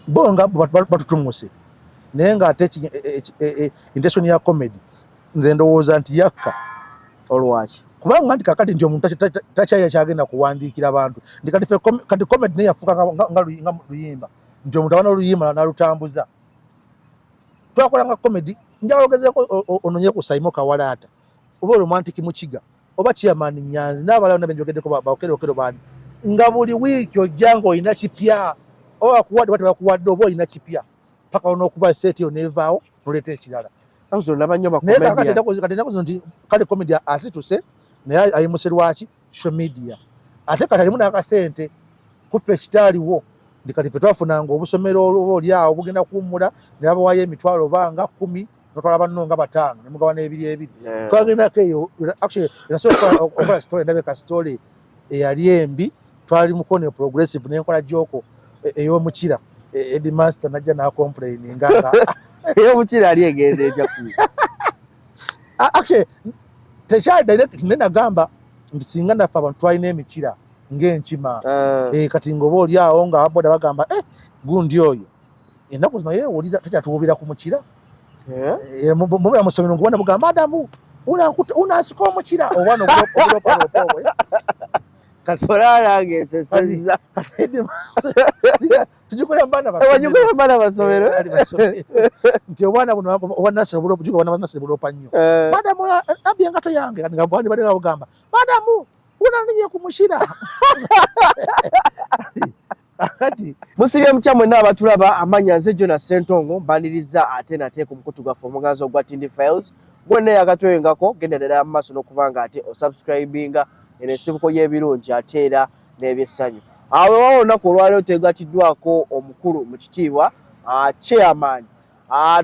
bonga batutumuse naye nga ate intention ya comedy nze ndowooza nti yakka olwaki kubanga nti kakati nti omuntu takyaya kyagenda kuwandiikira abantu ndi kati comedy naye yafuuka nga luyimba nti omuntu abana oluyimba nalutambuza twakola nga comedy njagala ogezeeko ononye ku Saimo Kawalaata oba olomantiki Mukiga oba Chairman Nyanzi n'abalala bonna benjogeddeko baokerokero bandi nga buli wiiki ojja ng'olina kipya oba bakuwadde oba tebakuwadde oba olina kipya paka onookuba seeti eyo neevaawo noleeta ekirala naye kati enaku zino nti kale comedy asituse naye ayimuse lwaki social media ate kati alimu n'akasente kuffe ekitaaliwo ndi kati fe twafunanga obusomero oba oli awo bugenda kuwummula ne babawaayo emitwalo oba nga 10 notwala banno nga 5 ne mugabana ebiri twagendako eyo actually nasobola okukola story ndabeka story eyali embi twali mukono progressive nenkola joko ey'omukira Headmaster najja n'acomplaininga ey'omukira ali egenda ejja actually tekyali direct ne nagamba nti singa ndaffe abantu twalina emikira ng'enkima kati ng'oba oli awo nga ababoda bagamba gundi oyo ennaku zino yeewulira takyatuwubira ku mukira mubera musomero ngubona bugamba Adamu unansika omukira obwana obulopalopowe olalange eseseza tujukula bana basomero nti obwana buno obwa nasire bulopa bana nasire bulopa nnyo Adamu abye engato yange nga bwali bali bagamba Adamu unaniye kumushira kati musibye mkyamwe n'abatulaba amanya nze Jonas Ssentongo mbaniriza ate nate ku mukutu gwaffe omuganzo gwa Tindi Files gwonna yakatwengako genda ddala mu maaso n'okubanga ate osubscribinga eno ensibuko y'ebirungi ate era n'ebyesanyu awo wawo olunaku olwaleero tegatiddwako omukulu mu kitiibwa chairman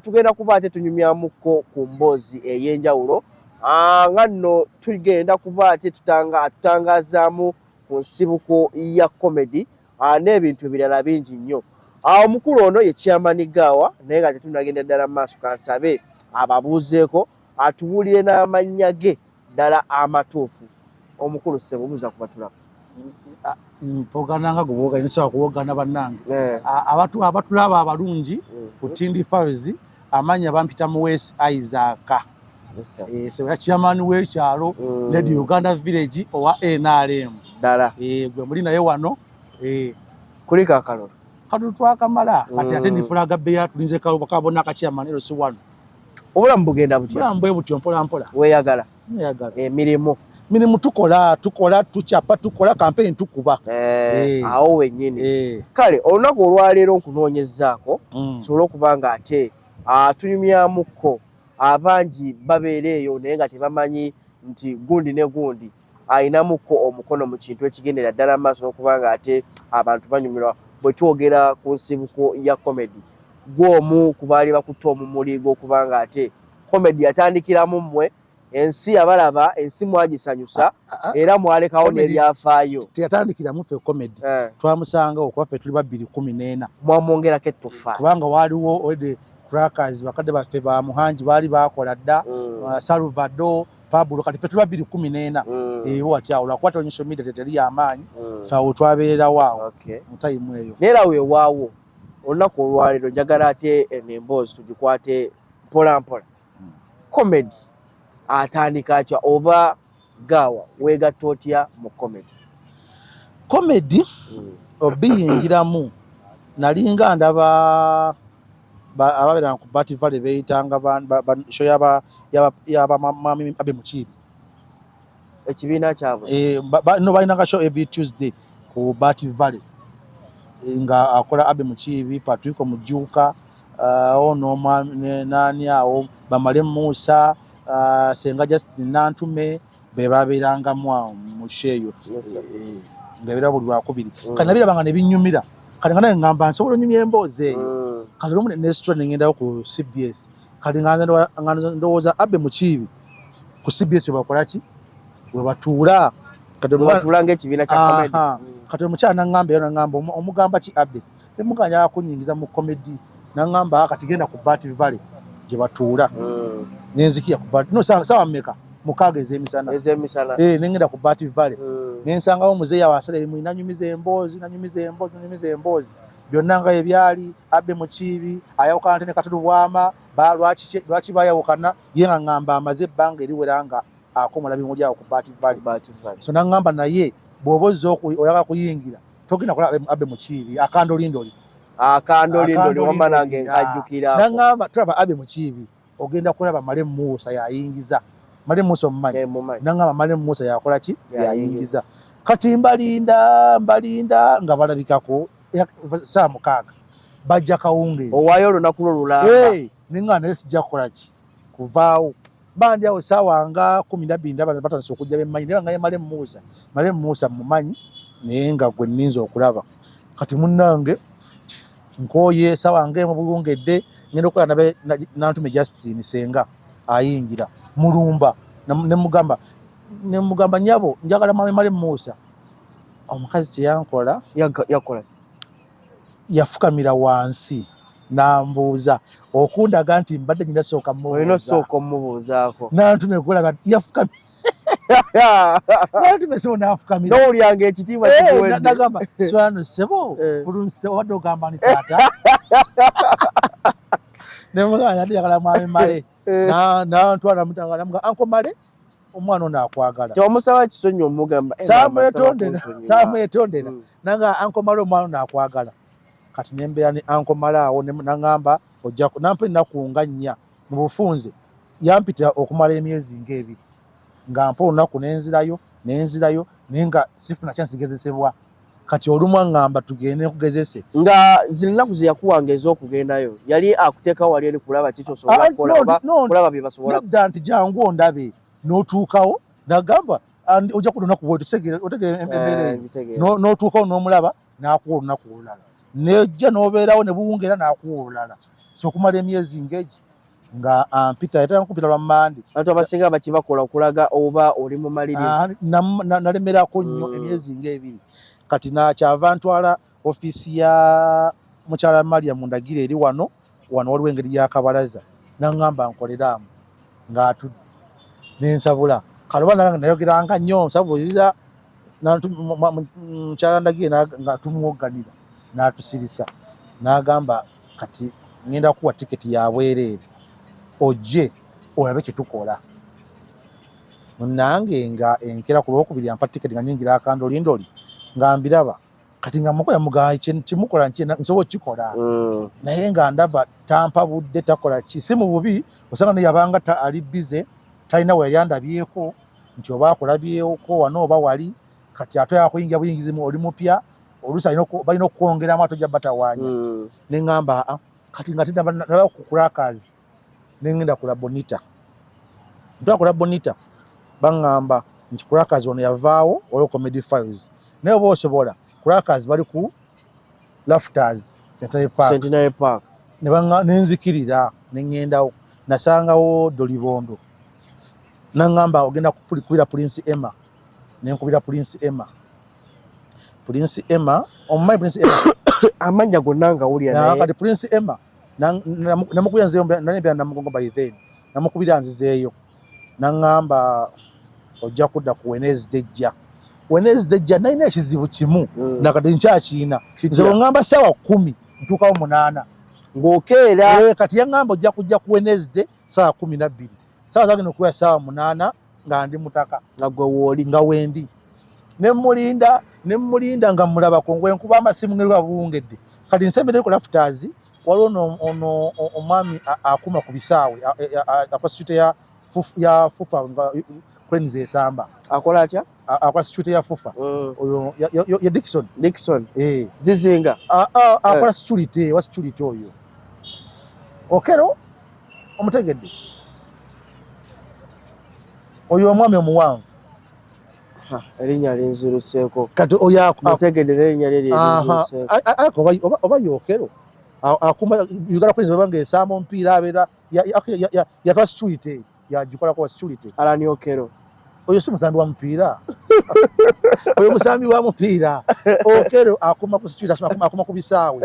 tugenda kuba ate tunyumyamukko ku mboozi ey'enjawulo nga nno tugenda kuba ate tutangazaamu ku nsibuko ya comedy n'ebintu ebirala bingi nnyo omukulu ono ye Chairman Gaawa naye nga tetunagenda ddala mu maaso kansabe ababuuzeeko atubuulire n'amannya ge ddala amatuufu omukulu ssebo buuza kubatulaba mpogananga guboga insobola kuwogana bannange abatulaba abalungi ku Tindi Files amanya bampita mu West Isaac sebo ya chairman w'ekyalo Radio Uganda Village owa NRM ddala gwe muli naye wano kuli kakalolo katu twakamala kati ate ndifulaga beya tulinze kabona ka chairman ero si wano obulamu bugenda butya obulamu bwe butyo mpola weeyagala mirimu tukola tucapa tukola campaign tukuba awo wennyini kale olunaku olwaleero nkunoonyezaako tusobole okubanga ate tunyumyamukko abangi babeera eyo naye nga tebamanyi nti gundi ne gundi ayinamukko omukono mu kintu ekigendera ddala maaso n'okubanga ate abantu banyumirwa bwe twogera ku nsibuko ya comedy gw'omu ku baali bakutte omumuli gw'okubanga ate comedy yatandikiramu mmwe ensi yabalaba ensi mwagisanyusa era mwalekawo n'ebyafaayo teyatandikiramu ffe comedy twamusanga okuba ffe tuli ba 2014 mwamwongerako ettofa kubanga waaliwo ode crackers bakadde baffe ba Muhanji baali bakola dda Salvador Pablo kati ffe tuli ba 2014 ewo ati awo lwakwata onyesho media teteri y'amaanyi ffe awo twabeererawo awo mu time eyo neera weewaawo olunaku olwaleero njagala ate emboozi tugikwate mpola comedy atandika atya oba Gaawa weegatta otya mu comedy obiyingiramu nalinga ndaba ababeera ku Bati Valley beeyitanga show yaba mami Abe Mukiibi ekibiina kyabwe no balinanga show every Tuesday ku Bati Valley nga akola Abe Mukiibi Patrick Mujuka ono nani awo Bamale Musa Senga Justin Nantume bebabeerangamu awo mu sheeyo ngabira buli lwakubiri kanabira banga ne binyumira kali ngana ngamba nsobola nyumya emboozi eyo kali lumu ne strong ngenda ku CBS kali ngana ndowooza Abe Mukiibi ku CBS bakola ki we batuula kati batulanga ekibiina kya comedy kati omukyala ngamba era ngamba omugamba ki Abe emuganya akunyingiza mu comedy nangamba kati genda ku Bati Valley gye batuula nenzikiya ku Bati no sawa mmeka mukaaga ez'emisana nengenda ku Bati Valley nensangawo muzeeyi awasala emu nanyumiza emboozi byonna nga ebyali abbe mu kiibi ayawukana ate ne Katulu Bwama lwaki bayawukana ye nga ŋŋamba amaze ebbanga eriwera nga akomola bimuli awo ku Baati Valley so naŋŋamba naye bw'oba ozze oyagala kuyingira togenda kulaba abbe mu kiibi akandolindoli wama nange nkajjukira naŋŋamba tulaba abbe mu kiibi ogenda kulaba Male Muusa yayingiza Male Muusa omumanyi naŋŋamba Male Muusa yakola ki yayingiza kati mbalinda nga balabikako saa 6 bajja kawungeezi owaayo olunaku lwo lulamba neŋŋamba naye sijja kukola ki kuvaawo bandi awo saawa nga 12 batandise okujja bemmanyi naye nga ye Male Muusa mumanyi naye nga gwe nninza okulaba kati munnange nkooye saawa ng'emu bulungedde ngenda okukola Nantume Justine Senga ayingira mulumba nemugamba nyabo njagala Male Muusa omukazi kye yankola yafukamira wansi nambuuza okundaga nti mbadde nyina sooka mmubuuzaako Nantume kulaba yafukamira Nantume sebo nafukamira n'olyanga ekitiibwa nagamba swano sebo bulunsi obadde ogamba ni taata nemugamba ate yagala mwami Male nantwala mutanga Anko Male omwana ono akwagala kyomusaba kisonyi omugamba saamwetondera nanga Anko Male omwana ono akwagala kati nembeera ne Anko Male awo naŋŋamba ojjaku nampa ennaku nga 4 mu bufunze yampitira okumala emyezi ng'ebiri nga mpa olunaku nenzirayo naye nga sifuna kyansigezesebwa kati olumu aŋŋamba tugende nkugezese nga zino nnaku ze yakuwanga ez'okugendayo yali akuteekawo wali eri kulaba kiki osobola kukola kulaba bye basobola nedda nti jangu ondabe n'otuukawo nagamba ojja kuda olunaku bwetyo otegeera embeera eyo n'otuukawo n'omulaba n'akuwa olunaku olulala nejja n'obeerawo ne buwungeera n'akuwa olulala so okumala emyezi ng'egi nga ampita yatera nkupita lwa Mande abantu abasinga bakibakola okulaga oba oli mu malirivu nalemerako nnyo emyezi ng'ebiri kati nakyava ntwala ofiisi ya mukyala Mariam Ndagire eri wano waliwo engeri y'akabalaza naŋŋamba nkoleraamu ng'atudde nensabula kaloba nalanga nayogeranga nnyo nsabuliza mukyala Ndagire nga tumuwogganira n'atusirisa n'agamba kati ngenda kuwa tiketi ya bwereere ojje olabe kye tukola munnange nga enkera ku lwokubiri ampa tiketi nga nyingira akandolindoli nga mbiraba kati nga mukola mugaa kimukola nsobola okukikola naye nga ndaba tampa budde takola ki si mu bubi osanga ne yabanga ali bize talina we yali andabyeko nti oba akulabyeko wano oba wali kati ate yakuyingira buyingizi oli mupya oluusi balina okukwongeramu ate ojja batawaanya ne ŋŋamba kati nga tinaba kukulakazi nengenda kula Bonita ntwakula Bonita baŋŋamba nti kulakazi ono yavaawo olwo Comedy Files naye oba osobola kulakazi bali ku Lafters Centenary Park nenzikirira neŋŋendawo nasangawo Dolibondo naŋŋamba ogenda kubira Prince Emma nenkubira Prince Emma omumanyi Prince Emma amanya gonna nga wulya naye kati Prince Emma namukubira nzeeyo nanembera Namugongo by then namukubira nzizeeyo naŋŋamba ojja kudda ku Wednesday jja nalina ekizibu kimu nakati nkyakiina nze bweŋŋamba ssaawa 10 ntuukawo 8 ng'okeera kati yaŋŋamba ojja kujja ku Wednesday ssaawa 12 ssaawa zange nokuba ssaawa 8 nga ndi mutaka nga gwe wooli nga wendi nemulinda nga mulabako ngwenkuba amasimu ngeruba buwungedde kati nsembedde ku Lafters waliwo ono omwami akuma ku bisaawe akwa situte ya fufa nga kweniza esamba akola atya akwa situte ya fufa oyo ya Dickson zizinga akola security wa security oyo okero omutegedde oyo omwami omuwanvu erinnya linziruseeko kati oyo mutegedde n'erinnya linziruseeko oba yokero akuma Uganda Cranes babanga esamba omupiira abeera yatwa security yagikolako wa security Alani Okero oyo si musambi wa mupiira oyo musambi wa mupiira Okero akuma ku security akuma ku bisaawe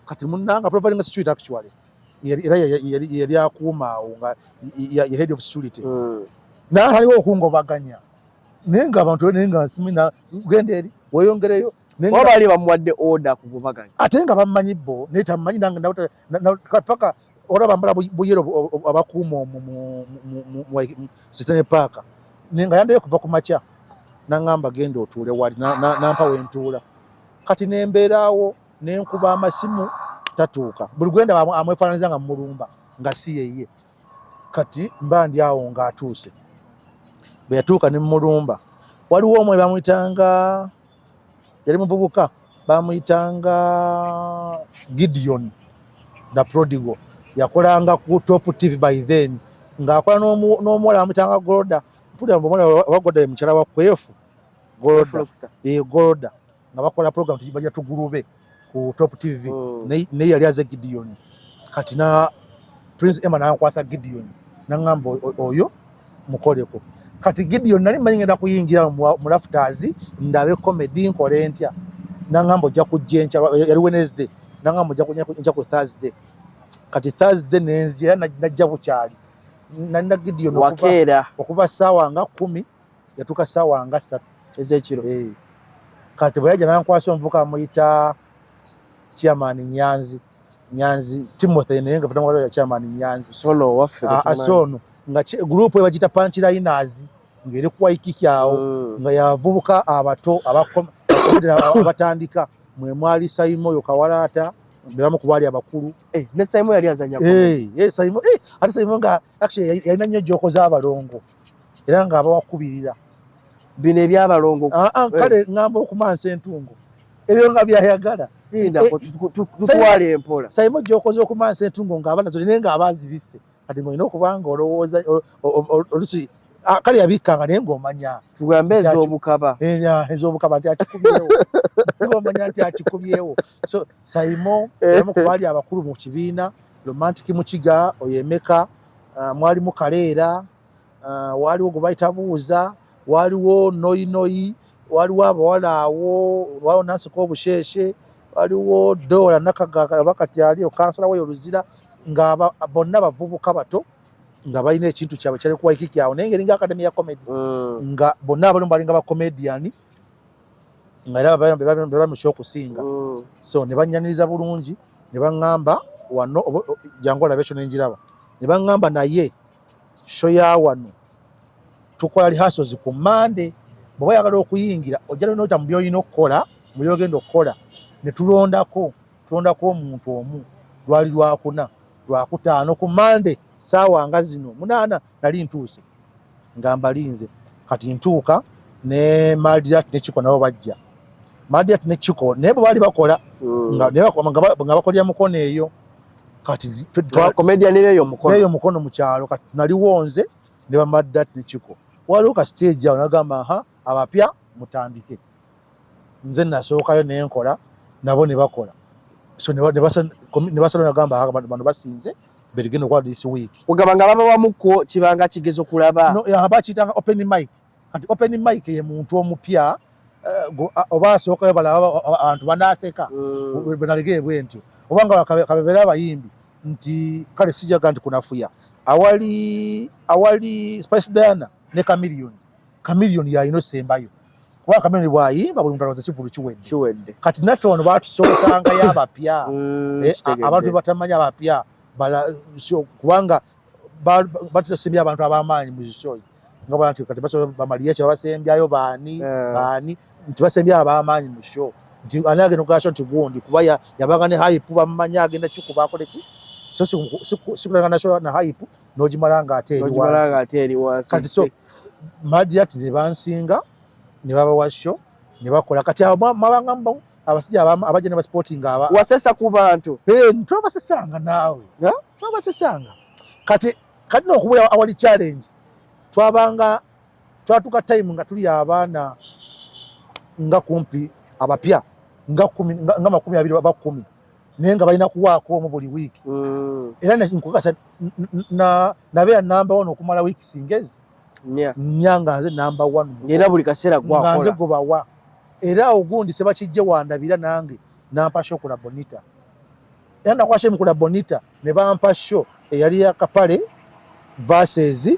kati munnanga providing security actually yali akuma nga head of security n'aliwo okungobaganya nenga abantu nenga nsimina gende eri weyongereyo nenga bali bamuwadde order kugubaganya ate nga bamanyi bo neta manyi nange paka oraba mbala buyero abakuuma mu Sitene Park nenga yandeyo kuva ku macha nangamba gende otuule wali nampa wentuula kati nembeerawo nenkuba amasimu tatuuka buli gwenda amwefaananiza nga mulumba nga si yeye kati mba ndi awo ng'atuuse bwe yatuuka ne mulumba waliwo omwe bamuyitanga yali muvubuka bamuyitanga Gideon the Prodigal yakolanga ku Top TV by then ng'akola n'omuwala bamuyitanga Goroda mpulira omwana wa Goroda mukyala wa Kwefu Goroda nga bakola program tujibajja tugulube ku Top TV ne yali aze Gideon kati na Prince Emma nankwasa Gideon nangamba oyo mukoleko kati Gideon nali manyi ngenda kuyingira mu Rafters ndabe comedy nkole ntya nangamba ojja kujjencha yali Wednesday nangamba ojja kujjencha ku Thursday kati Thursday nenzije najja bukyali nanda Gideon okuva sawa nga 10 yatuka sawa nga 3 ezekiro kati bwaje nankwasa omvuka muyita chairman Nyanzi Timothy nenga vutamu ya chairman Nyanzi solo waffe asono nga group ebagita Punchliners ngere kuwa ikikyawo nga yavubuka abato abatandika mwe mwali Saimo Kawalata bebamu kubali abakulu ne Saimo yali azanya Saimo ate Saimo nga actually yalina nnyo joko z'abalongo era nga abawakubirira bine ebyabalongo kale ngamba okumansa entungo ebyo nga byayagala tutwale empola Saimo gyokoze okumansa entungo ng'abaana zo nenga abazibisse kati mulina okubanga olowooza olusi kale yabikanga naye ng'omanya tugambe ez'obukaba nti akikubyewo ng'omanya nti akikubyewo so Saimo yamu ku baali abakulu mu kibiina Romantic Mukiga Oyemeka mwalimu Kaleera waliwo gwe bayita Buuza waliwo Noyi waliwo abawala awo waliwo Nasiko Obusheshe waliwo Dora Nakagaga bakati aliyo kansala we Oluzira nga bonna bavubuka bato nga balina ekintu kyabwe kyali kuwa ikikyawo naye ngeri nga Academy ya Comedy nga bonna abalumba balinga ba comedian nga era baba mu show kusinga so ne banyaniriza bulungi ne bangamba wano jangu olabe ekyo nenjiraba ne bangamba naye show ya wano tukola rehearsals ku Monday bwe yagala okuyingira ojja n'ota mu by'olina okukola mu by'ogenda okukola ne tulondako omuntu omu lwali lwakuna lwakutaano ku Monday saawa nga zino 8 nali ntuuse nga mbalinze kati ntuuka ne Madiat ne Chiko nabo bajja Madiat ne Chiko naye bwe baali bakola nga bakolya mukono eyo kati comedian eyo mukono mu kyalo kati nali wonze ne ba Madiat ne Chiko waliwo ka stage awo nagamba abapya mutandike nze nasookayo nenkola nabo ne bakola so ne basala nagamba bano basinze berigeno kwa this week ugabanga baba wamuko kibanga kigezo kulaba no abachitanga open mic kati open mic ye muntu omupya oba asookayo balaba abantu banaseka benalege bwentyo obanga kabebera abayimbi nti kale sijaga nti kunafuya awali Spice Diana ne Chameleon ya ino sembayo kuba Chameleon bwayimba buli muntu aloza kivulu kiwedde kati naffe wano batusoosanga y'abapya abantu batamanya abapya kubanga batusembya abantu ab'amaanyi mu shows nga bwana nti kati bamaliya kye babasembyayo baani nti basembya ab'amaanyi mu show nti ani agenda okugasho nti gundi kuba yabanga ne hype bamumanya agenda kikuba akole ki so sikulanga nasho na hype n'ogimalanga ate eri wansi kati so Madiat ne bansinga ne baba wa show ne bakola kati mabanga mbo abasijja abaje ne basporting aba wasesa ku bantu twabasesanga naawe twabasesanga kati n'okubula awali challenge twatuka time nga tuli abaana nga kumpi abapya nga 20 ba 10 naye nga balina kuwaako omu buli wiiki era nkukasa nabeera namba 1 okumala wiiki singezi nyanga nze namba 1 era buli kaseera gwakola nze gobawa era ogundi sebakijje wandabira nange nampa show kula Bonita era nakwashe mukula Bonita ne bampa show eyali ya Kapale versus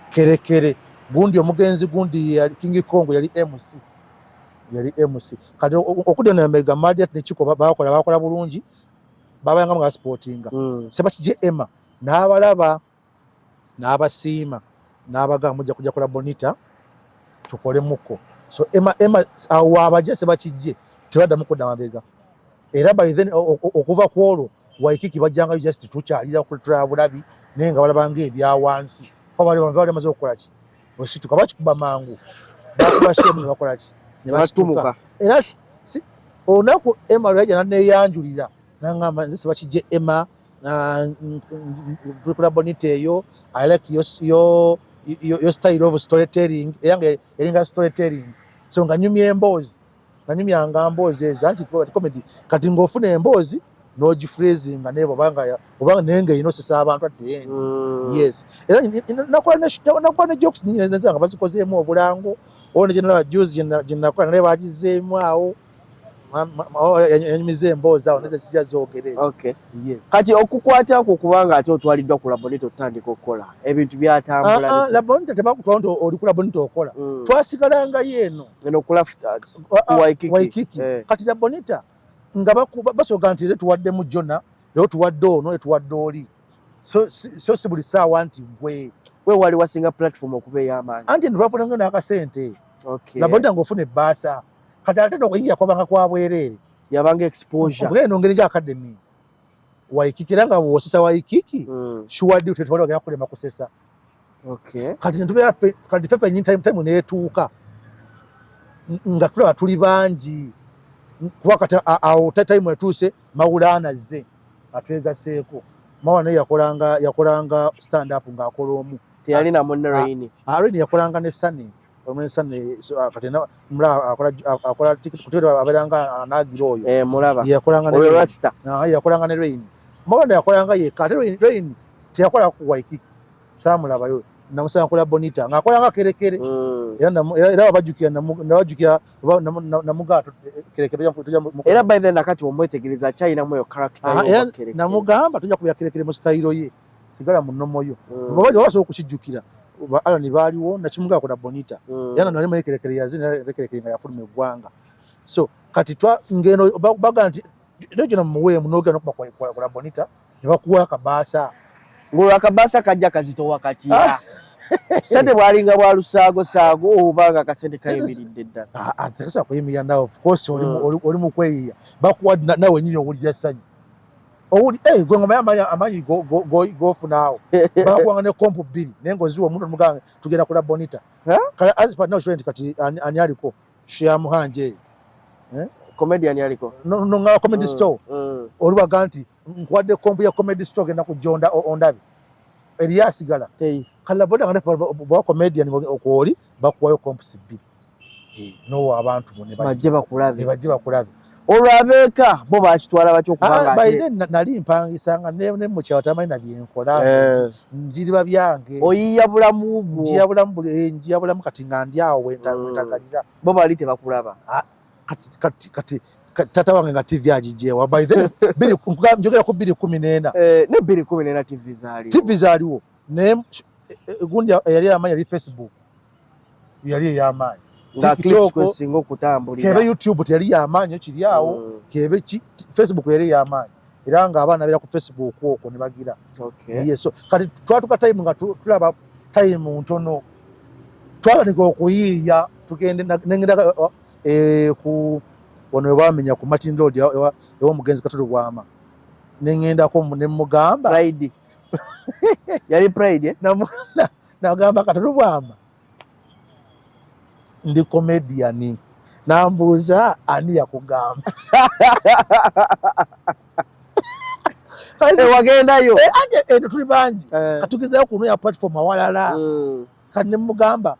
Kerekere gundi omugenzi gundi yali King Kong yali MC kati okudde na Mega Madi ati nekiko bakola bulungi babayanga nga sportinga sebakije Emma n'abalaba n'abasiima n'abaga mujja kujja kola Bonita tukole muko so Emma awo abaje sebakije tebadda mukudda mabega era by then okuva kwolo Waikiki bajjanga just tukyalira ku bulabi nenga balabange ebyawansi ko bali maze okukola ki osituka bakikuba mangu bakubashemu bakola ki ne batumuka era si onako Emma yaja neyanjulira nangamba nze sebakije Emma tukula Bonita eyo I like your style of storytelling yange eringa storytelling so nga nyumye emboozi nanyumyanga mboozi ezo anti comedy kati ngofuna emboozi noji phrasing nga nebo obanga nenge inosesa abantu at the end yes era nakola ne jokes nyine nzanga bazikozeemu obulango one general juice nakola ne bagizeemu awo yanyumize emboozi awo neze sija zogereza okay yes kati okukwata ko kubanga ate otwaliddwa ku Bonita otandika okukola ebintu byatambula la Bonita tebakutwala oli kula Bonita okola twasigalanga yeno eno kula Waikiki kati la Bonita nga basoga nti tuwadde mu Jona leo tuwadde ono tuwadde oli so sibuli sawa anti we wali wasinga platform okuba ey'amaanyi anti ndwafuna ngena akasente okay la Bonita ngofune basa kati ate nokuyingira kwabanga kwa bwerere yabanga exposure ngeno ngeri academy Waikiki ranga wosesa Waikiki shuwadi tutwala gana kulema kusesa okay kati ntube kati fefe nyi time netuuka nga tulaba tuli bangi kwakati awo time etuse mawulana ze atwegaseeko mawana yakolanga stand up nga akola omu teyali na munne Rain Rain yakolanga ne Sunny omensane kati na mula akola kutero aberanga anagira oyo mulaba yakolanga ne Rasta yakolanga ne Rain mawana yakolanga ye kati Rain teyakola ku Waikiki samulaba yo namusanga kola Bonita ngakolanga kerekere era abajukia nabajukia namugato kerekere era by then nakati omwetegereza China moyo character yo namugamba tujja kubya kerekere mu style ye sigala munomo yo babaje okukijjukira Alan baliwo nakimuga kola Bonita yana nali mu kerekere yazina kerekere nga yafulume gwanga so kati twa ngeno baga nti lejo na muwe munoga nokuba kola Bonita ne bakuwa kabasa ngolo akabasa kajja kazito wakati ya sente bwalinga bwa lusaago saago obanga kasente kayimiridde ddala atakasa kuyimira nawe of course oli mu kweyiya bakuwa nawe nyinyi owulira sanyu owuli gwe ngoma amanyi go funaawo bakuwanga ne kompu bbiri naye ng'oziwa omuntu omuganga tugenda kula Bonita kale azipa nawe shwenti kati ani aliko shya muhanje comedian yaliko nga comedy store olubaga nti nkwadde kompu ya comedy store genda kujonda ondabi eriyasigala kala Bonita nga bwa comedian okwoli bakuwayo kompu bbiri no abantu bone bajje bakulabe olwabeeka bo bakitwala batyo kubanga by then nali mpangisanga ne mu kyawa tamanyi na byenkola njiriba byange oyiya bulamu bwo njiya bulamu kati nga ndi awo wentagalira bo bali tebakulaba kati tata wange nga TV agijewa by then njogera ku 2014 ne 2014 TV zaaliwo ne gundi yali amanyi yali Facebook yali ey'amaanyi TikTok singo okutambulira kebe YouTube teyali y'amaanyi kiri awo kebe Facebook yali y'amaanyi era nga abaana bera ku Facebook okwo ne bagira yes so kati twatuka time nga tulaba time ntono twalika okuyiiya tugende nengenda ku wano bamenya ku Martin Road ewa mugenzi Katoto Bwama nengendako ne mugamba Pride yali Pride nagamba Katoto Bwama ndi comedian nambuza ani yakugamba wagendayo ate tuli bangi katugezayo kuno ya platform awalala kati nemugamba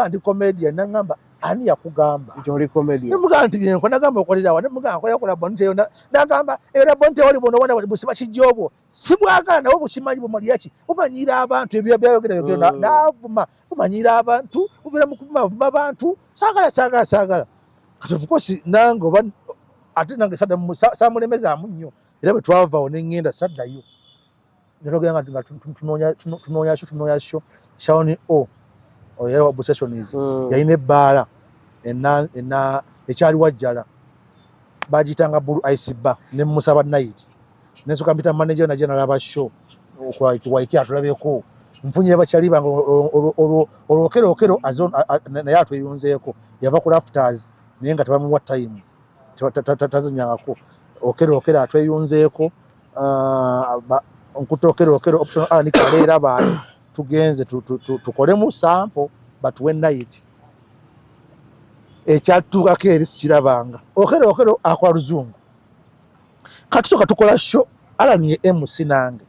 ndi comedian nangamba ani yakugamba nti oli comedian nemugamba nti byenko nagamba okolerawa nemugamba kola Bonita eyo nagamba era Bonita oli bono wana busiba kijjobo sibwagala nawe bukimanyi bumaliaki bumanyira abantu ebyo byayogera navuma bumanyira abantu bubera mukuvuma abantu sagala kati of course nange ate nange samulemezaamu nnyo era bwe twavaawo nengenda saddayo netogera nga tunoonya sho Shaoni oyo obsessionism yalina ebbaala enna ekyali wajjala bagitanga Blue Ice Bar ne Musaba Night nesoka mpita manager na general aba show kwa iki atulabeko mfunye bakyali banga olokero azon na yatwe yunzeeko yava ku rafters naye nga tebamuwa time tatazanyako okero atweyunzeeko nkutokero option ani kalera bali tugenze tukole mu sample but when night ekyatuukako eri sikirabanga okero akwa luzungu katusoka tukola show Alan ye MC nange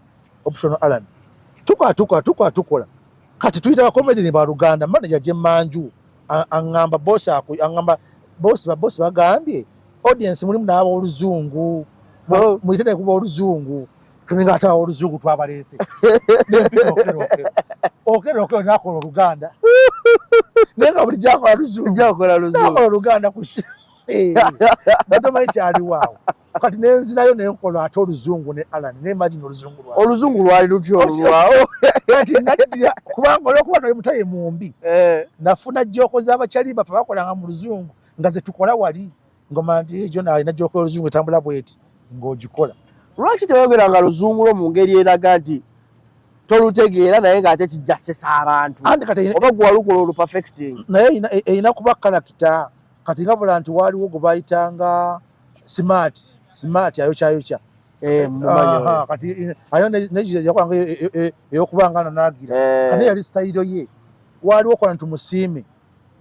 option Alan tukola kati tuyita comedy ne baluganda manager je manju angamba boss bagambye audience mulimu n'aba oluzungu muyitene kuba oluzungu kuninga ata oluzungu twabalese okero nakola oluganda nenga buli jakola luzungu oluganda kushi batomanyi kyali waawo kati nenzirayo nenkola ate oluzungu ne Alan ne imagine oluzungu lwali lutyo olwawo kati nadya kubanga olwokuba toli mutaye mumbi nafuna joko z'abakyali bafe bakolanga mu luzungu nga ze tukola wali ngoma nti ejo alina joko oluzungu etambula bweti ng'ogikola. Lwaki tebayogeranga luzungu lwo mu ngeri eraga nti tolutegeera naye ng'ate kijjasesa abantu oba gwe walukola olu perfecting naye erina kuba kalakita kati nga bula nti waaliwo gwe bayitanga smart ayokya kati ayo yakolanga eyokubanga nanagira kane yali sitayiro ye waaliwo kola nti musiime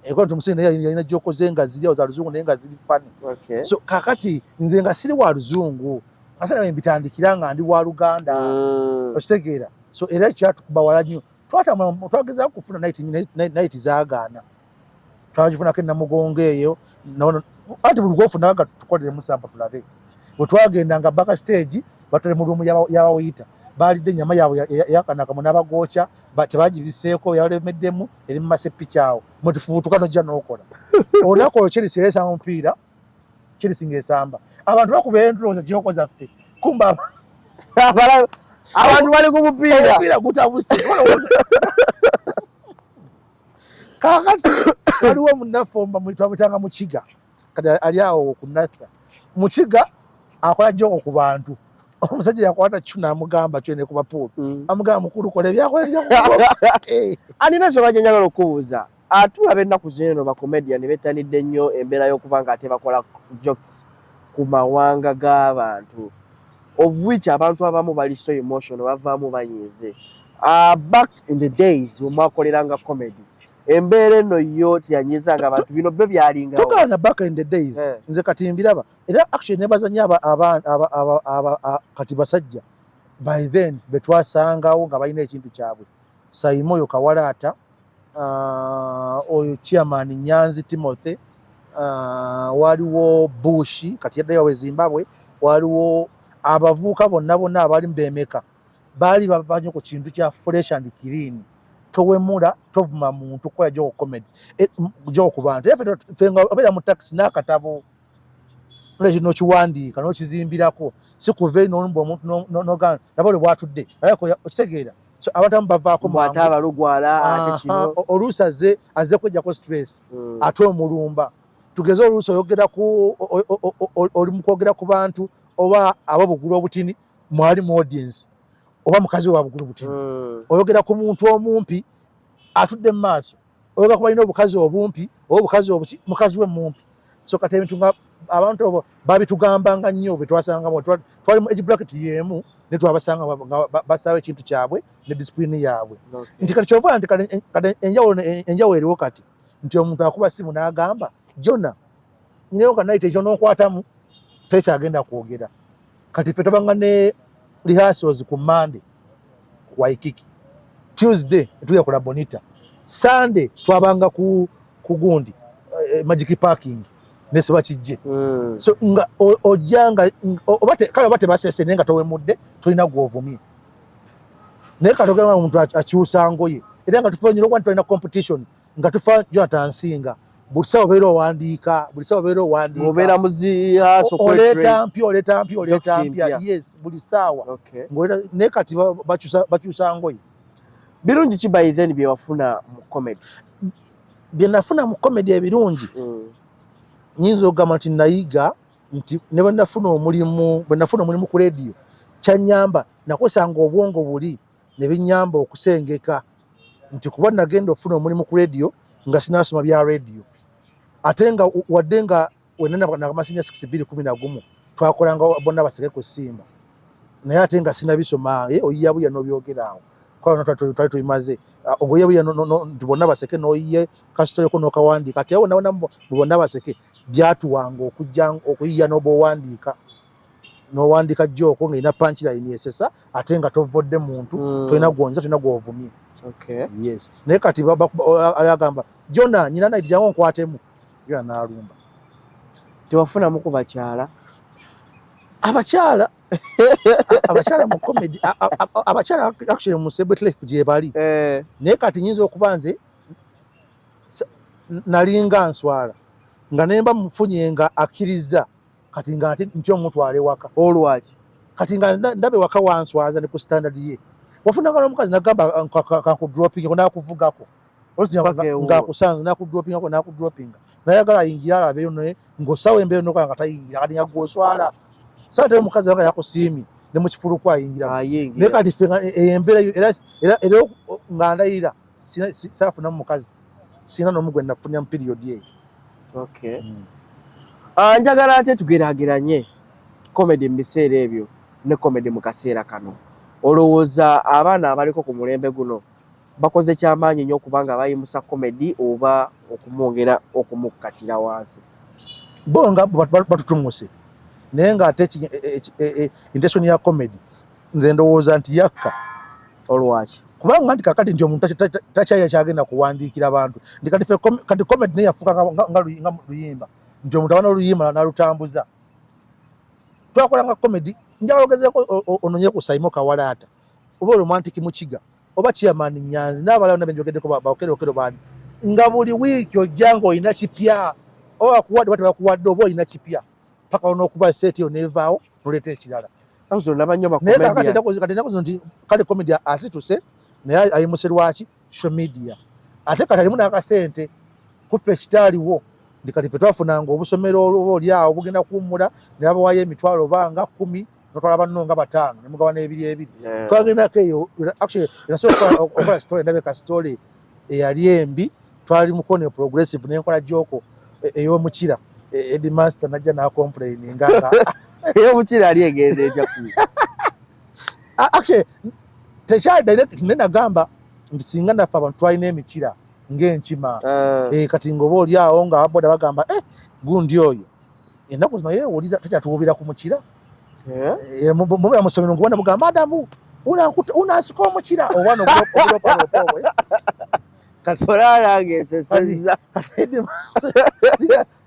ekola nti musiime naye yalina gyokoze nga ziri za luzungu naye nga ziri fani so kakati nze nga siri wa luzungu asana mbitandikira nga ndi wa Luganda okitegeera so era kyatukuba wala nnyo twageza kufuna night zaagaana twagifunako enamugongo eyo ati buli gwofunaga tukolere musamba tulabe bwe twagendanga baka stage batole mu rumu y'abawuyita balidde ennyama yaabwe yakanakamu n'abagooca tebagibiseeko yalemeddemu eri mu masepiki awo mwetufubutuka nojja n'okola olunaku olwo Chelsea ereesanga omupiira Chelsea ng'esamba abantu bakuba entulooza gyoko zaffe kumba abantu bali ku mupiira gutabuse kakati waliwo munnaffe twamwitanga Mukiga kati ali awo ku Nasa Mukiga akola joko ku bantu omusajja yakwata chuna amugamba kyone ku bapuulu amugamba mukulu kola ebyakola alina ensonga gye njagala okubuuza atulaba ennaku zino ba comedian bettanidde nnyo embeera y'okubanga ate bakola jokes ku mawanga g'abantu of which abantu abamu bali so emotional bavaamu banyiize back in the days we mwakoleranga comedy embeera eno yo teyanyiizanga abantu bino bbe byalingawo togaana back in the days nze kati mbiraba era actually nebazanya kati basajja by then betwasangawo nga balina ekintu kyabwe Saimoyo Kawalaata oyo chairman Nyanzi Timothy waliwo Bushi kati yaddayo we Zimbabwe waliwo abavuuka bonna abali mbemeka bali bavanye ku kintu kya fresh and clean towemula tovuma muntu kola joko comedy joko ku bantu fenga abera mu taxi n'akatabo lejo no kiwandiika no kizimbirako sikuve n'olumba omuntu n'ogana nabole bwatudde ariko okitegeera so abatamu bavaako mu ataba lugwala ate kino olusaze aze kujja ko stress ate omulumba tugeze oluso yogera ku oli mukogera ku bantu oba ababugulu obutini mwali mu audience oba mukazi wa bugulu butini oyogera ku muntu omumpi atudde mu maaso oyogera ku balina obukazi obumpi oba obukazi obuki mukazi we mumpi so kati ebintu nga abantu babitugambanga nnyo bwe twasangamo twali mu age bracket yemu ne twabasanga basawe ekintu kyabwe ne discipline yaabwe nti kati kyova nti kati enjawulo eriwo kati nti omuntu akuba simu n'agamba Jona nyineyo ka night ekyo n'okwatamu tekyagenda kwogera kati ffe tubanga ne rehearsals ku Monday ku Waikiki Tuesday tuyakola Bonita Sunday twabanga ku gundi Magic Parking nesiba kijje so nga ojanga obate kale bate basese nenga towemudde tulina gwovumye naye katogera omuntu akyusa ngoye era nga tufanyira okwantu tulina competition nga tufa Jonathan Nsinga bulisawo beero wandiika obera muziya so oleta mpya yes bulisawa ngoera nekati bakyusa ngoye birungi ki by then bye wafuna mu comedy bye nafuna mu comedy ebirungi nyinza okugamba nti nayiga nti ne bwe nafuna omulimu ku radio kyanyamba nakosanga obwongo buli ne binyamba okusengeka nti kuba nagenda ofuna omulimu ku radio nga sinasoma bya radio ate nga wadde nga wenena nakamasinya 6211 twakolanga bonna baseke ku Simba naye ate nga sinabisoma oyiyabuya n'obyogerawo kwa twali tuyimaze obuyabuya nti bonna baseke n'oyiye kasitole ko n'okawandiika ate wona bonna baseke byatuwanga okuyiya n'obawandiika jjooko ng'erina punchline esesa ate nga tovodde muntu tolina gonza tolina gw'ovumye. Yes. Naye kati agamba Jona nyina naiti jangu nkwatemu ya nalumba. Tewafunamu ku bakyala? Abakyala mu comedy abakyala actually mu celebrity life gye bali. Naye kati nyinza okuba nze nalinga nswala nga nemba mufunye nga akkiriza kati nga nti omutwale waka. Olwaki? Kati nga ndabe waka wanswaza ne ku standard ye. Wafunanga n'omukazi nagamba kakudropinga nakuvugako ngakusanza nakudropingako nakudropinga nayagala ayingira alabeyo naye ng'osawa embeera nokola nga tayingira kati nga gw'oswala sate omukazi wanga yakusiimi ne mu kifuluku ayingira naye kati ffe embeera era nga ndayira saafunamu mukazi sina n'omu gwe nafunira mu period eyo. Njagala ate tugeraageranye comedy mu biseera ebyo ne comedy mu kaseera kano. Olowooza abaana abaliko ku mulembe guno bakoze kyamaanyi nnyo okubanga bayimusa comedy oba okumwongera okumukkatira wansi? Bonga batutumuse naye ng'ate intention ya comedy nze ndowooza nti yakka. Olwaki? Kubanga nti kakati nti omuntu takyagenda kuwandiikira bantu kati comedy naye yafuuka nga luyimba nti omuntu abana oluyimba nalutambuza. Twakolanga comedy njagala ogezeeko ononye ku Saimo Kawalaata oba Romantic Mukiga oba Chairman Nyanzi n'abalala benjogeddeko baokerokero bani nga buli wiiki ojjanga olina kipya oba bakuwadde bate bakuwadde oba olina kipya paka onookuba seeti yo neevaawo noleeta ekirala. Kati nakoze nti kale comedy asituse naye ayimuse lwaki social media ate kati alimu n'akasente kuffe ekitaaliwo ndi kati fe twafunanga obusomero oba oliawo bugenda kuwummula ne babawayo emitwalo oba nga 10 notwala banno nga 5 ne mugabana ebiri twagendako eyo actually nasobola okola story ndabeka story eyali embi twali mukono progressive nenkola joko ey'omukira Headmaster najja n'acomplaininga nga ey'omukira ali egenda etya actually tekyali direct nenagamba nti singa naffe abantu twalina emikira ng'enkima kati ng'oba oliawo nga ababoda bagamba gundi oyo ennaku zino yeewulira takyatuwubira ku mukira mubera musomero ngubona bugamba Adamu unansika omukira obwana obulopalopobwe kati olalange eseseza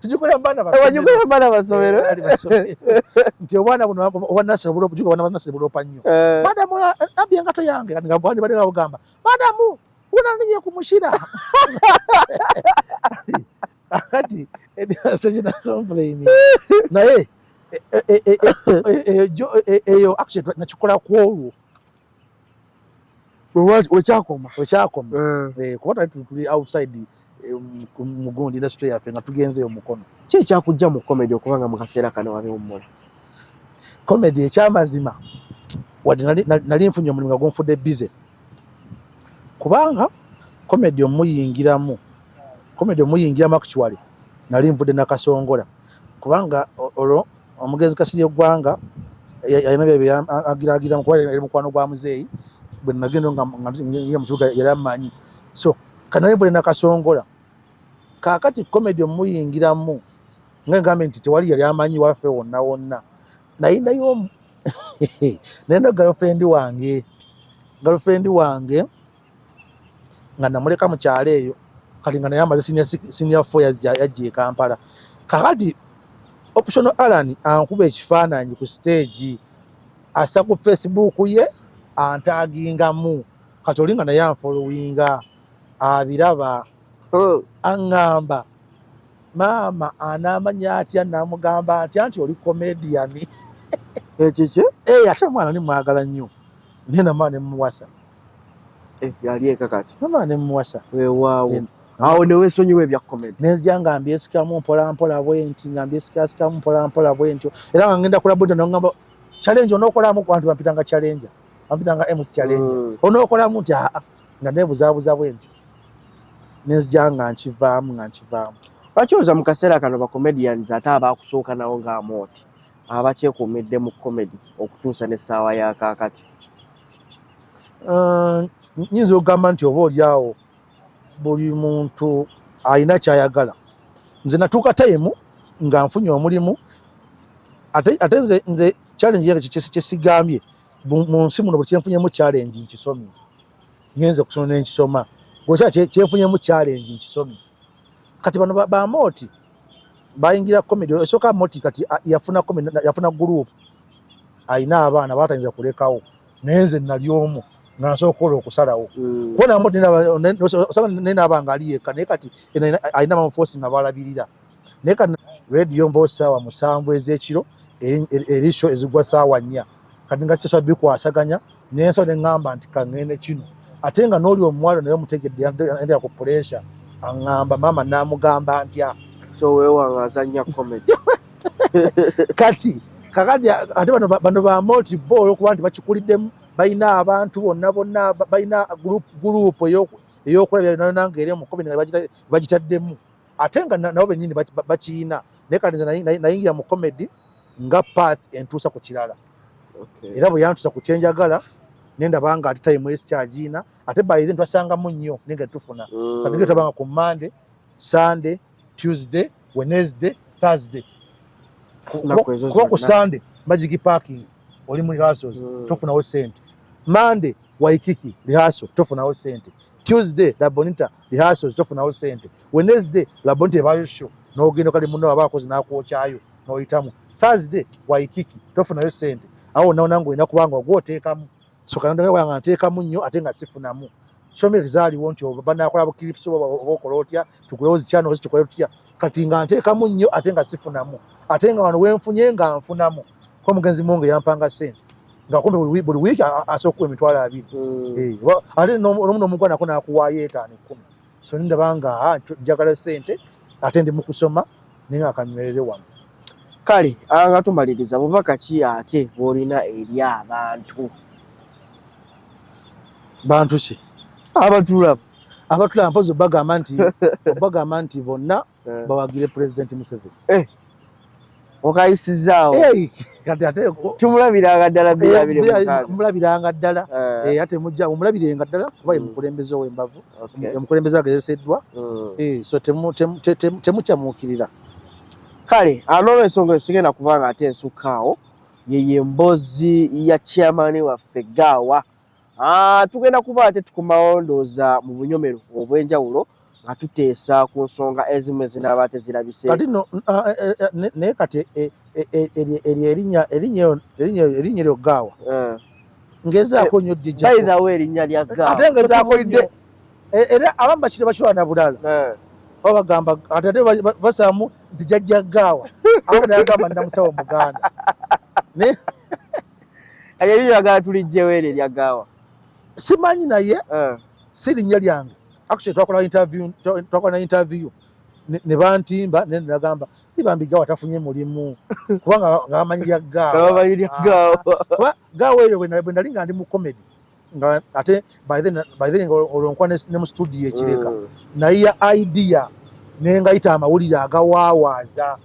tujukola bana basomero nti obwana buno obwa nasira bulopa obwana nasira bulopa nnyo Adamu abye engato yange kati ngabwani bali bagamba Adamu unaniye kumushira kati edasajina complain naye eyo actually nakikola kwolwo wekyakoma kuba tuli outside mugundi industry yaffe nga tugenzeyo mukono. Ki ekyakujja mu comedy okubanga mu kaseera kano waliwummula? Comedy ekyamazima wadde nali nfunye omulimu nga gunfudde busy kubanga comedy omuyingiramu actually nali nvudde nakasongola kubanga olwo omugenzi Kasirye Gwanga yalina bye agiragiramu kuba yali mukwano gwa muzeeyi bwe nagenda nga mukibuga yali amanyi so kanali nvudde nakasongola kaakati comedy omuyingiramu ngambe nti tewali yali amanyi waffe wonna nayinayo naye girlfriend wange nga namuleka mu kyalo eyo kati nga naye amaze senior 4 yajja e Kampala kakati Optional Alan ankuba ekifaananyi ku stage asa ku Facebook ye antagingamu kati olinga naye anfollowinga abiraba aŋŋamba maama anaamanya atya namugamba nti oli comedian ekiki ate omwana nimwagala nnyo naye namaa nemuwasa yali eka kati namaa nemuwasa weewaawo awo ne weesonyiwa ebya comedy nenzija nga mbyesikamu mpolampola bwenti nga mbyesikasikamu mpolampola bwentyo era nga ngenda kulaba bwentyo nongamba challenge onookolamu ku bantu bampitanga challenge bampitanga MC challenge onookolamu nti nga neebuzaabuza bwentyo nenzija nga nkivaamu lwaki oza mu kaseera kano ba comedians ate abaakusooka nawo ng'amooti abakyekuumidde mu comedy okutuusa n'essaawa ya kaakati nyinza okugamba nti oba oliawo buli muntu alina kyayagala nze natuuka time nga nfunye omulimu ate nze challenge yange kyesigambye mu nsi muno buli kyenfunyemu challenge nkisomye ngenze kusoma nenkisoma gosha kyenfunyemu challenge nkisomye kati bano bamooti bayingira comedy esooka mooti kati yafuna group ayina abaana batayinza kulekawo nenze nali omu nga nsooka okukola okusalawo kubona mooti nena abanga ali yekka naye kati ayina bamuforce nga balabirira naye kati radio mba saawa 7 ez'ekiro eri show ezigwa saawa 4 kati nga siswa bikwasaganya nenso neŋŋamba nti kaŋŋende kino ate nga n'oli omuwala naye omutegedde yandera ku pressure aŋŋamba maama n'amugamba ntya so weewangaaza nnyo comedy kati kakati ate bano bamooti bo olwokuba nti bakikuliddemu balina abantu bonna balina gurupu ey'okulabya nange eri mu comedy nga bagitaddemu ate nga nabo bennyini bakiyina naye kati nze nayingira mu comedy nga path entuusa ku kirala era bwe yantuusa ku kyenjagala nendaba nga ate time ekyagiina ate bayize ntwasangamu nnyo nenge tufuna kati nge tabanga ku Monday, Sunday, Tuesday, Wednesday, Thursday kuba ku Sunday Magic Parking oli mu rehearsals tofunawo sente Monday Waikiki rehearsal tofunawo sente Tuesday Labonita rehearsals tofunawo sente Wednesday Labonita ebayo show n'ogenda kali muno abakozi n'akwokyayo n'oyitamu Thursday Waikiki tofunayo sente awo nawo olina kubanga ogwoteekamu so kananga nteekamu nnyo ate nga sifunamu shomeri zaaliwo nti banakola bukilips obakola otya tukulozi channels tukola otya kati nga nteekamu nnyo ate nga sifunamu ate nga wano wenfunye nga nfunamu kwa mugenzi mungu yampanga sente nga kumbe buli wiki asookuwa emitwalo 2 ate n'omuno omuntu nako nakuwaayo 5-10 so ndabanga njagala sente ate ndi mu kusoma naye nga kanywerere wano kale nga tumaliriza bubaka ki ate bw'olina eri abantu bantu ki abatulaba mpozi bagamba nti bonna bawagire President Museveni okayisizaawo kati ate tumulabiranga ddala mulabiranga ddala ate mujja mumulabirenga ddala kuba mukulembeze ow'embavu omukulembeze agezeseddwa so temukyamuukirira kale anoono ensonga esigenda kubanga ate ensukkaawo yeye mbozi ya chairman waffe Gaawa tugenda kuba ate tukomawo ndooza mu bunyomero obw'enjawulo nga tuteesa ku nsonga ezimu ezinaaba tezirabise kati naye kati erinnya eryo Gaawa ngezaako nnyo DJ by the way erinnya lya Gaawa ate ngezaako nnyo era abamu bakiri bakirwa na bulala bagamba ate basaamu nti jjajja Gaawa awo nayagamba namusawo Muganda eryo yagala tulijjewo eryo lya Gaawa simanyi naye si linnya lyange actually twakola interview ne bantimba ne nagamba ibambi Gaawa tafunye mulimu kubanga ngabamanyi lya Gaawa Gaawa eyo bwe nali nga ndi mu comedy nga ate by then olonkwa ne mu studio ekireka naye idea nengayita amawulire agawaawaza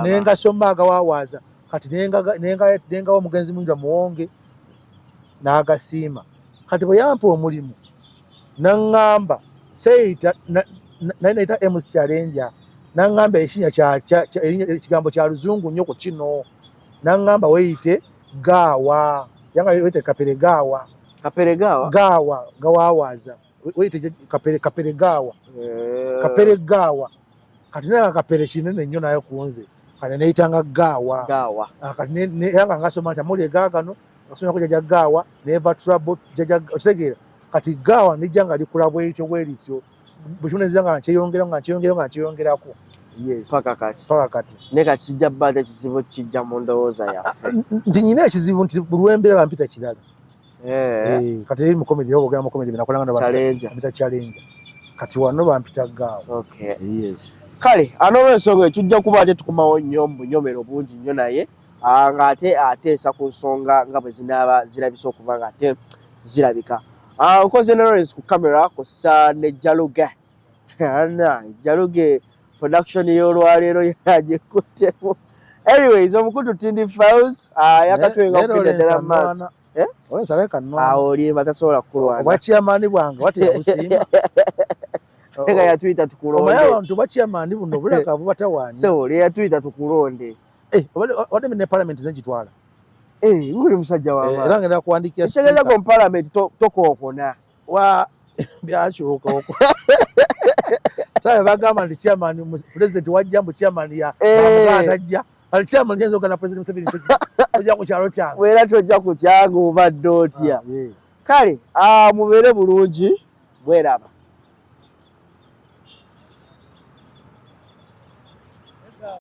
nengasoma agawaawaza kati nengawa omugenzi mwinjira muwonge n'agasiima kati bwe yampa omulimu naŋŋamba seyita nayita MC Challenger naŋŋamba ekigambo kya luzungu nnyo ku kino naŋŋamba weyite Gaawa yanga weyite Kapere Gaawa gawaawaza weyite Kapere Gaawa Kapere Gaawa kati naye Kapere kinene nnyo naye kunze kati neyitanga Gaawa kati yanga ngasoma nti amuli egaagano ngasomako jjajja Gaawa neva trouble jjajja otegeera kati Gaawa nijja nga likula bwetyo buli kimu nenzira nga nkyeyongerako yes paka kati ne kati kijja bbaate ekizibu kijja mu ndowooza yaffe nti nyina ekizibu nti buli wembeera bampita kirala kati eri mu comedy ogenda mu comedy binakolanga Challenger Challenger kati wano bampita gaawo. Okay. Yes. Kale an'olw'ensonga tujja kuba ate tukomawo nnyo mu bunyomero bungi nnyo naye ng'ate ateesa ku nsonga nga bwe zinaaba zirabise okuba ng'ate zirabika. Nkoze ne Lawrence ku kamera kossa ne Jaluge. Jaluge production y'olwaleero yagikuttemu. Anyways, omukutu Tindi Files yakatwenga okugenda ddala mu maaso. Oli batasobola kukulwana. Obwa chairman bwange watera busimba. Nga yatuyita tukulonde. Omaye abantu ba chairman buno bulaka bubatawaanya. So le yatuyita tukulonde. Wade ne parliament zenjitwala. Uli musajja wa mama. Era ngenda kuwandikia Ekitegeeza ko parliament tokookona. Byakyuka okwo. Tawe bagamba ndi chairman president wajja mu chairman ya atajja. Ali chairman yenzo kana president Museveni tojja ku kyalo kyange. Wera tojja ku kyange obadde otya. Kale mubeere bulungi bweraba.